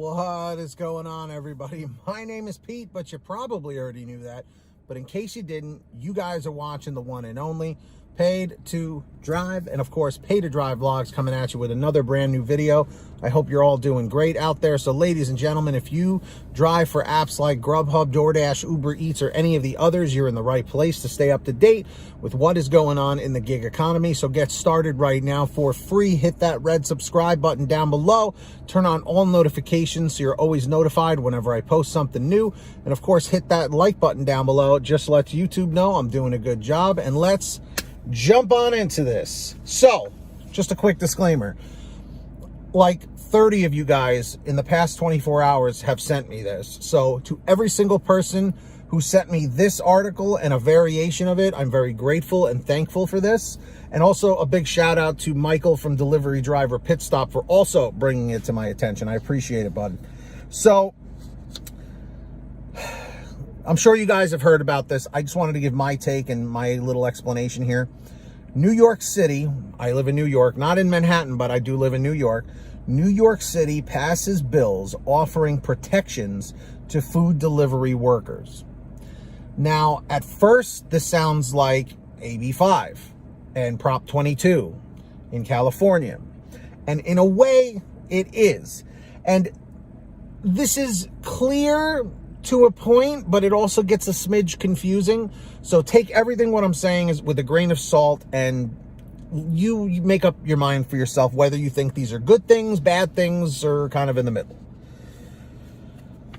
What is going on, everybody? My name is Pete, but you probably already knew that. But in case you didn't, you guys are watching the one and only Paid to Drive, and of course, Pay to Drive vlogs coming at you with another brand new video. I hope you're all doing great out there. So ladies and gentlemen, if you drive for apps like Grubhub, Doordash, Uber Eats, or any of the others, you're in the right place to stay up to date with what is going on in the gig economy. So get started right now for free. Hit that red subscribe button down below. Turn on all notifications so you're always notified whenever I post something new. And of course, hit that like button down below. It just lets YouTube know I'm doing a good job. And let's jump on into this. So, just a quick disclaimer. Like 30 of you guys in the past 24 hours have sent me this. So, to every single person who sent me this article and a variation of it, I'm very grateful and thankful for this. And also a big shout out to Michael from Delivery Driver Pit Stop for also bringing it to my attention. I appreciate it, bud. So, I'm sure you guys have heard about this. I just wanted to give my take and my little explanation here. New York City, I live in New York, not in Manhattan, but I do live in New York. New York City passes bills offering protections to food delivery workers. Now, at first, this sounds like AB 5 and Prop 22 in California. And in a way, it is. And this is clear to a point, but it also gets a smidge confusing. So take everything what I'm saying is with a grain of salt, and you make up your mind for yourself whether you think these are good things, bad things, or kind of in the middle.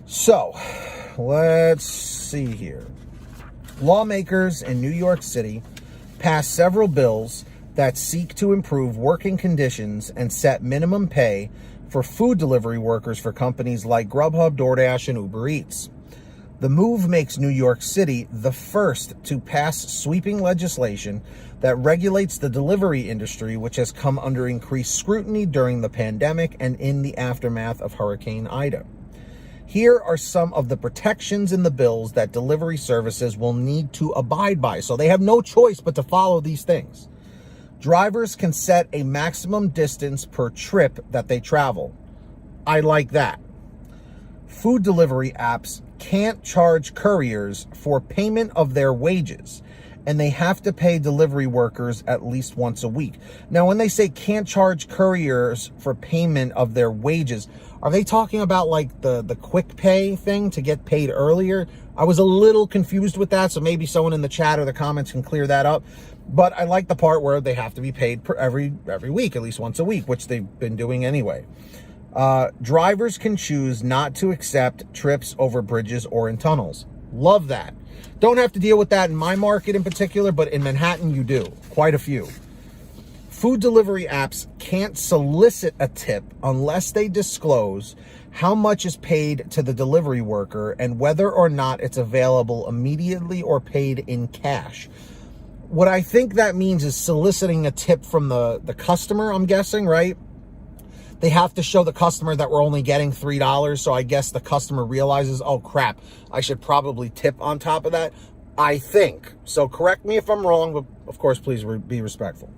So let's see here. Lawmakers in New York City passed several bills that seek to improve working conditions and set minimum pay for food delivery workers for companies like Grubhub, Doordash, and Uber Eats. The move makes New York City the first to pass sweeping legislation that regulates the delivery industry, which has come under increased scrutiny during the pandemic and in the aftermath of Hurricane Ida. Here are some of the protections in the bills that delivery services will need to abide by. So they have no choice but to follow these things. Drivers can set a maximum distance per trip that they travel. I like that. Food delivery apps can't charge couriers for payment of their wages, and they have to pay delivery workers at least once a week. Now, when they say can't charge couriers for payment of their wages, are they talking about like the quick pay thing to get paid earlier? I was a little confused with that, so maybe someone in the chat or the comments can clear that up. But I like the part where they have to be paid every week, at least once a week, which they've been doing anyway. Drivers can choose not to accept trips over bridges or in tunnels. Love that. Don't have to deal with that in my market in particular, but in Manhattan you do. Quite a few. Food delivery apps can't solicit a tip unless they disclose how much is paid to the delivery worker and whether or not it's available immediately or paid in cash. What I think that means is soliciting a tip from the customer, I'm guessing, right? They have to show the customer that we're only getting $3, so I guess the customer realizes, oh crap, I should probably tip on top of that. I think. So correct me if I'm wrong, but of course, please be respectful.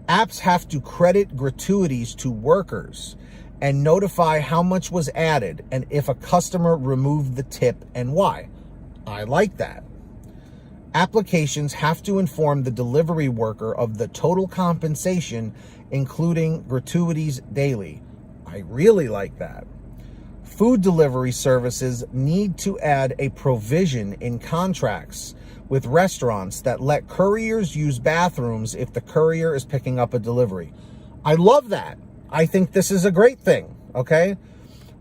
Apps have to credit gratuities to workers and notify how much was added and if a customer removed the tip and why. I like that. Applications have to inform the delivery worker of the total compensation, including gratuities daily. I really like that. Food delivery services need to add a provision in contracts with restaurants that let couriers use bathrooms if the courier is picking up a delivery. I love that. I think this is a great thing, okay?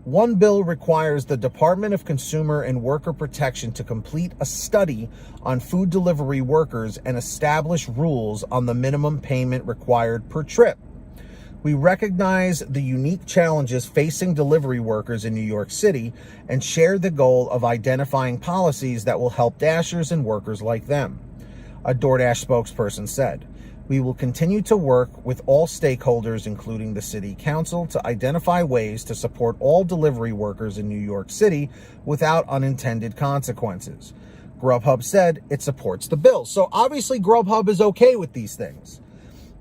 One bill requires the Department of Consumer and Worker Protection to complete a study on food delivery workers and establish rules on the minimum payment required per trip. We recognize the unique challenges facing delivery workers in New York City and share the goal of identifying policies that will help Dashers and workers like them, a DoorDash spokesperson said. We will continue to work with all stakeholders, including the City Council, to identify ways to support all delivery workers in New York City without unintended consequences. Grubhub said it supports the bill. So obviously Grubhub is okay with these things.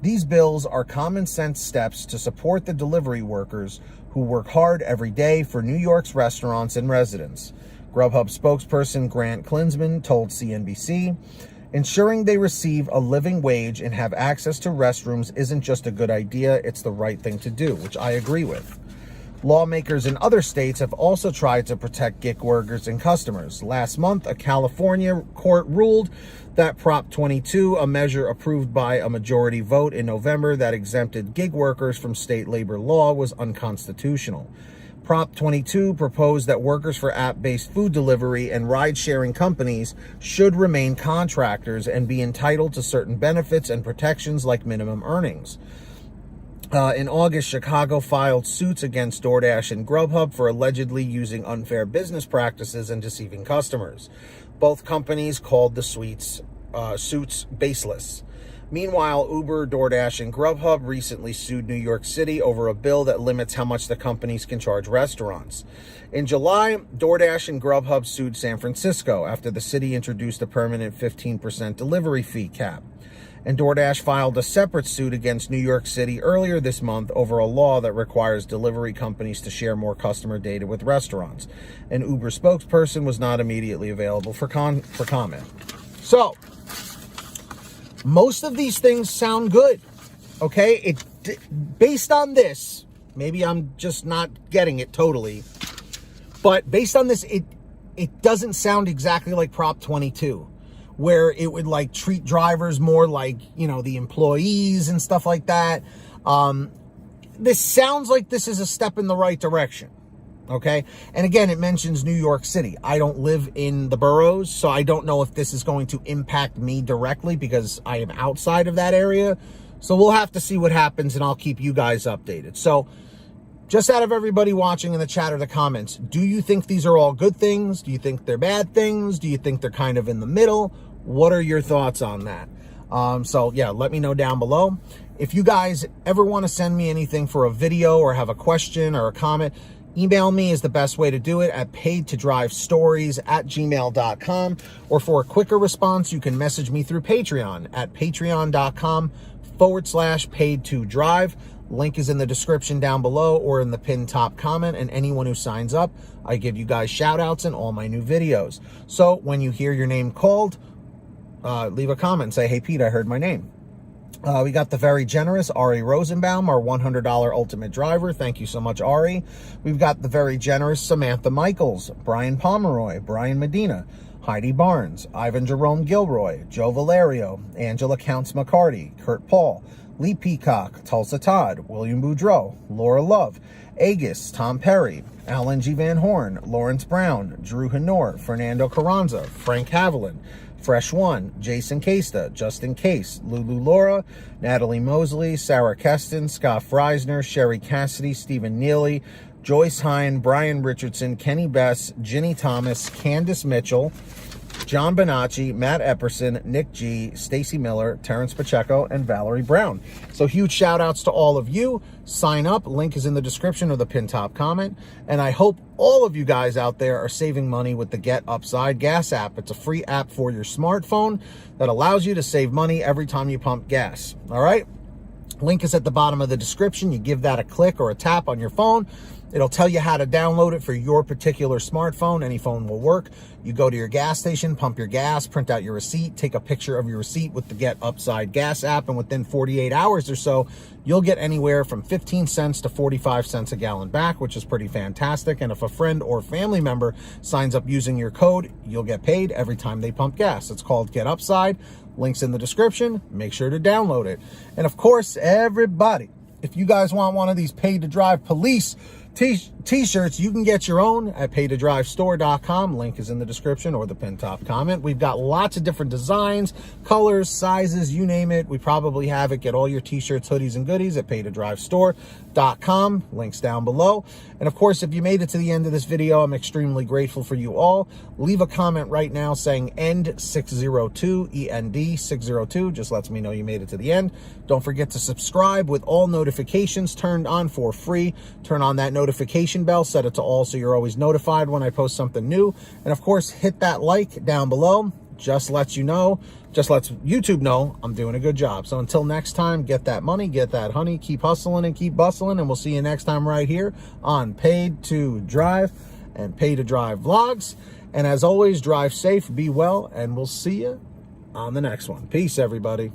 These bills are common sense steps to support the delivery workers who work hard every day for New York's restaurants and residents. Grubhub spokesperson Grant Klinsman told CNBC, ensuring they receive a living wage and have access to restrooms isn't just a good idea, it's the right thing to do, which I agree with. Lawmakers in other states have also tried to protect gig workers and customers. Last month, a California court ruled that Prop 22, a measure approved by a majority vote in November that exempted gig workers from state labor law, was unconstitutional. Prop 22 proposed that workers for app-based food delivery and ride-sharing companies should remain contractors and be entitled to certain benefits and protections like minimum earnings. In August, Chicago filed suits against Doordash and Grubhub for allegedly using unfair business practices and deceiving customers. Both companies called the suits baseless. Meanwhile, Uber, Doordash, and Grubhub recently sued New York City over a bill that limits how much the companies can charge restaurants. In July, Doordash and Grubhub sued San Francisco after the city introduced a permanent 15% delivery fee cap. And Doordash filed a separate suit against New York City earlier this month over a law that requires delivery companies to share more customer data with restaurants. An Uber spokesperson was not immediately available for comment. So, most of these things sound good, okay? Based on this, maybe I'm just not getting it totally, but based on this, it doesn't sound exactly like Prop 22, where it would like treat drivers more like, the employees and stuff like that. This sounds like this is a step in the right direction. Okay. And again, it mentions New York City. I don't live in the boroughs, so I don't know if this is going to impact me directly because I am outside of that area. So we'll have to see what happens, and I'll keep you guys updated. So just out of everybody watching in the chat or the comments, do you think these are all good things? Do you think they're bad things? Do you think they're kind of in the middle? What are your thoughts on that? So yeah, let me know down below. If you guys ever want to send me anything for a video or have a question or a comment, email me is the best way to do it at paidtodrivestories@gmail.com. Or for a quicker response, you can message me through Patreon at patreon.com/paidtodrive. Link is in the description down below or in the pinned top comment. And anyone who signs up, I give you guys shout outs in all my new videos. So when you hear your name called, leave a comment. Say, hey, Pete, I heard my name. We got the very generous Ari Rosenbaum, our $100 ultimate driver. Thank you so much, Ari. We've got the very generous Samantha Mikles, Brian Pomeroy, Brian Medina, Heidi Barnes, Ivan Jerome Gilroy, Joe Valerio, Angela Counts McCarty, Kurt Paul, Lee Peacock, Tulsa Todd, William Boudreau, Laura Love, Agus, Tom Perry, Alan G. Van Horn, Lawrence Brown, Drew Hanor, Fernando Carranza, Frank Haviland, Fresh One, Jason Casta, Justin Case, Lulu Laura, Natalie Mosley, Sarah Keston, Scott Freisner, Sherry Cassidy, Stephen Neely, Joyce Hine, Brian Richardson, Kenny Bess, Ginny Thomas, Candace Mitchell, John Bonacci, Matt Epperson, Nick G, Stacy Miller, Terrence Pacheco, and Valerie Brown. So huge shout outs to all of you. Sign up. Link is in the description or the pinned top comment. And I hope all of you guys out there are saving money with the Get Upside Gas app. It's a free app for your smartphone that allows you to save money every time you pump gas. All right. Link is at the bottom of the description. You give that a click or a tap on your phone. It'll tell you how to download it for your particular smartphone. Any phone will work. You go to your gas station, pump your gas, print out your receipt, take a picture of your receipt with the Get Upside Gas app, and within 48 hours or so, you'll get anywhere from 15 cents to 45 cents a gallon back, which is pretty fantastic. And if a friend or family member signs up using your code, you'll get paid every time they pump gas. It's called Get Upside. Links in the description. Make sure to download it. And of course, everybody, if you guys want one of these Paid to Drive police t-shirts, you can get your own at paidtodrivestore.com. Link is in the description or the pinned top comment. We've got lots of different designs, colors, sizes, you name it. We probably have it. Get all your t-shirts, hoodies, and goodies at paidtodrivestore.com. Links down below. And of course, if you made it to the end of this video, I'm extremely grateful for you all. Leave a comment right now saying END602, END602. Just lets me know you made it to the end. Don't forget to subscribe with all notifications turned on for free. Turn on that notification bell, set it to all so you're always notified when I post something new. And of course, hit that like down below. just lets you know, just lets YouTube know I'm doing a good job. So until next time, get that money, get that honey, keep hustling and keep bustling, and we'll see you next time right here on Paid to Drive and Pay to Drive vlogs. And as always, drive safe, be well, and we'll see you on the next one. Peace, everybody.